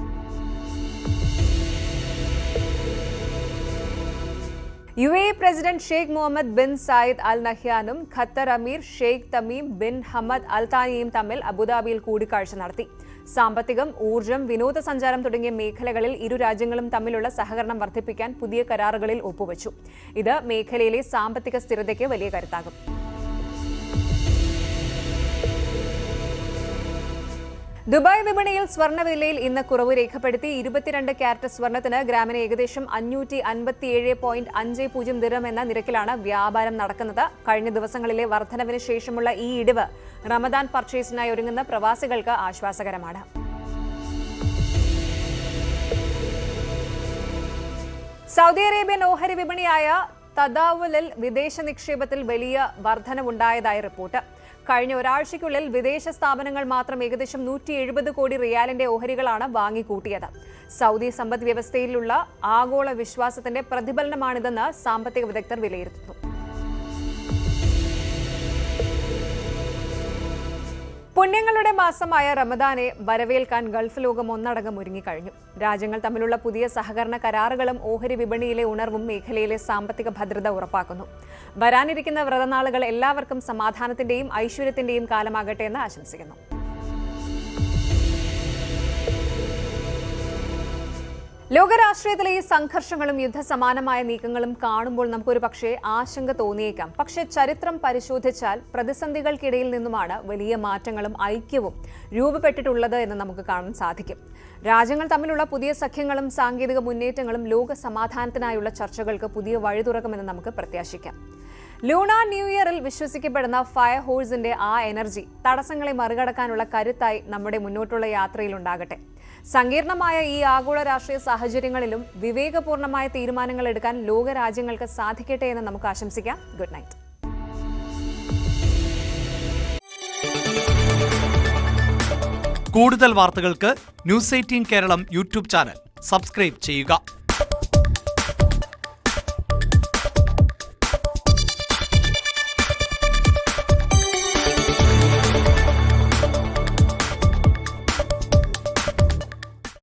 UAE president Sheikh Mohammed bin Zayed Al നഹ്യാനും Qatar Emir Sheikh Tamim bin Hamad Al താനിയും തമ്മിൽ അബുദാബിയിൽ കൂടിക്കാഴ്ച നടത്തി. സാമ്പത്തികം, ഊർജ്ജം, വിനോദസഞ്ചാരം തുടങ്ങിയ മേഖലകളിൽ ഇരു രാജ്യങ്ങളും തമ്മിലുള്ള സഹകരണം വർദ്ധിപ്പിക്കാൻ പുതിയ കരാറുകളിൽ ഒപ്പുവച്ചു. ഇത് മേഖലയിലെ സാമ്പത്തിക സ്ഥിരതയ്ക്ക് വലിയ കരുത്താകും. ദുബായ് വിപണിയിൽ സ്വർണ്ണവിലയിൽ ഇന്ന് കുറവ് രേഖപ്പെടുത്തി. 22 ക്യാരറ്റ് സ്വർണ്ണത്തിന് ഗ്രാമിന് ഏകദേശം 557.50 ദിർഹം എന്ന നിരക്കിലാണ് വ്യാപാരം നടക്കുന്നത്. കഴിഞ്ഞ ദിവസങ്ങളിലെ വർധനവിന് ശേഷമുള്ള ഈ ഇടിവ് റമദാൻ പർച്ചേസിനായി ഒരുങ്ങുന്ന പ്രവാസികൾക്ക് ആശ്വാസകരമാണ്. സൗദി അറേബ്യൻ ഓഹരി വിപണിയായ തദാവുലിൽ വിദേശ നിക്ഷേപത്തിൽ വലിയ വർധനവുണ്ടായതായി റിപ്പോർട്ട്. കഴിഞ്ഞ ഒരാഴ്ചയ്ക്കുള്ളിൽ വിദേശ സ്ഥാപനങ്ങൾ മാത്രം ഏകദേശം 170 കോടി റിയാലിന്റെ ഓഹരികളാണ് വാങ്ങിക്കൂട്ടിയത്. സൗദി സമ്പദ് വ്യവസ്ഥയിലുള്ള ആഗോള വിശ്വാസത്തിന്റെ പ്രതിഫലനമാണിതെന്ന് സാമ്പത്തിക വിദഗ്ധർ വിലയിരുത്തുന്നു. പുണ്യങ്ങളുടെ മാസമായ റമദാനെ വരവേൽക്കാൻ ഗൾഫ് ലോകം ഒന്നടങ്കം ഒരുങ്ങിക്കഴിഞ്ഞു. രാജ്യങ്ങൾ തമ്മിലുള്ള പുതിയ സഹകരണ കരാറുകളും ഓഹരി വിപണിയിലെ ഉണർവും മേഖലയിലെ സാമ്പത്തിക ഭദ്രത ഉറപ്പാക്കുന്നു. വരാനിരിക്കുന്ന വ്രതനാളുകൾ എല്ലാവർക്കും സമാധാനത്തിന്റെയും ഐശ്വര്യത്തിന്റെയും കാലമാകട്ടെ എന്ന് ആശംസിക്കുന്നു. ലോകരാഷ്ട്രീയത്തിലെ ഈ സംഘർഷങ്ങളും യുദ്ധസമാനമായ നീക്കങ്ങളും കാണുമ്പോൾ നമുക്കൊരു പക്ഷേ ആശങ്ക തോന്നിയേക്കാം. പക്ഷേ ചരിത്രം പരിശോധിച്ചാൽ പ്രതിസന്ധികൾക്കിടയിൽ നിന്നുമാണ് വലിയ മാറ്റങ്ങളും ഐക്യവും രൂപപ്പെട്ടിട്ടുള്ളത് എന്ന് നമുക്ക് കാണാൻ സാധിക്കും. രാജ്യങ്ങൾ തമ്മിലുള്ള പുതിയ സഖ്യങ്ങളും സാങ്കേതിക മുന്നേറ്റങ്ങളും ലോക സമാധാനത്തിനായുള്ള ചർച്ചകൾക്ക് പുതിയ വഴി തുറക്കുമെന്ന് നമുക്ക് പ്രത്യാശിക്കാം. ലൂണ ന്യൂ ഇയറിൽ വിശ്വസിക്കപ്പെടുന്ന ഫയർ ഹോഴ്സിന്റെ ആ എനർജി തടസ്സങ്ങളെ മറികടക്കാനുള്ള കരുത്തായി നമ്മുടെ മുന്നോട്ടുള്ള യാത്രയിൽ ഉണ്ടാകട്ടെ. സങ്കീർണമായ ഈ ആഗോള രാഷ്ട്രീയ സാഹചര്യങ്ങളിലും വിവേകപൂർണമായ തീരുമാനങ്ങൾ എടുക്കാൻ ലോകരാജ്യങ്ങൾക്ക് സാധിക്കട്ടെ എന്ന് നമുക്ക് ആശംസിക്കാം. Good night. കൂടുതൽ വാർത്തകൾക്ക് news 18 Keralam YouTube channel subscribe ചെയ്യുക.